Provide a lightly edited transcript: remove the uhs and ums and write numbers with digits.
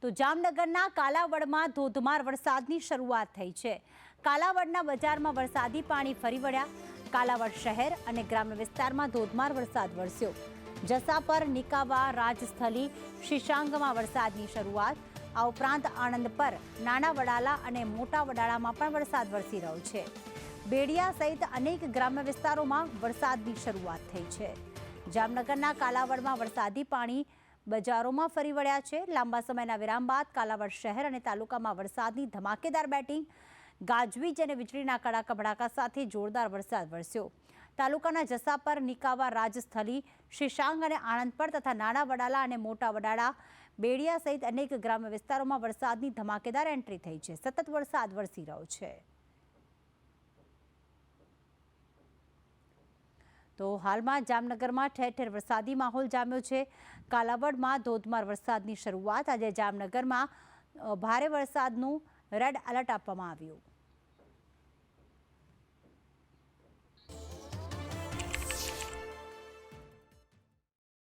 તો જામનગરના કાલાવડમાં ધોધમાર વરસાદની શરૂઆત થઈ છે। કાલાવડના બજારમાં વરસાદી પાણી ફરી વળ્યા। કાલાવડ શહેર અને ગ્રામ્ય વિસ્તારમાં ધોધમાર વરસાદ વરસ્યો। જસાપર, નિકાવા, રાજસ્થલી, શીશાંગમાં વરસાદની શરૂઆત। આ ઉપરાંત આણંદ પર, નાના વડાલા અને મોટા વડાલામાં પણ વરસાદ વરસી રહ્યો છે। બેડિયા સહિત અનેક ગ્રામ્ય વિસ્તારોમાં વરસાદની શરૂઆત થઈ છે। જામનગરના કાલાવડમાં વરસાદી પાણી બજારોમાં ફરી વળ્યા છે। લાંબા સમયના વિરામ બાદ કાલાવડ શહેર અને તાલુકામાં વરસાદની ધમાકેદાર બેટિંગ, ગાજવીજ અને વીજળીના કડાકા ભડાકા સાથે જોરદાર વરસાદ વરસ્યો। તાલુકાના જસાપર, નિકાવા, રાજસ્થલી, શીશાંગ અને આણંદ પર તથા નાના વડાલા અને મોટા વડાલા, બેડિયા સહિત અનેક ગ્રામ્ય વિસ્તારોમાં વરસાદની ધમાકેદાર એન્ટ્રી થઈ છે। સતત વરસાદ વરસી રહ્યો છે। તો હાલમાં જામનગરમાં ઠેર ઠેર વરસાદી માહોલ જામ્યો છે। કાલાવડમાં ધોધમાર વરસાદની શરૂઆત। આજે જામનગરમાં ભારે વરસાદનું રેડ એલર્ટ આપવામાં આવ્યું।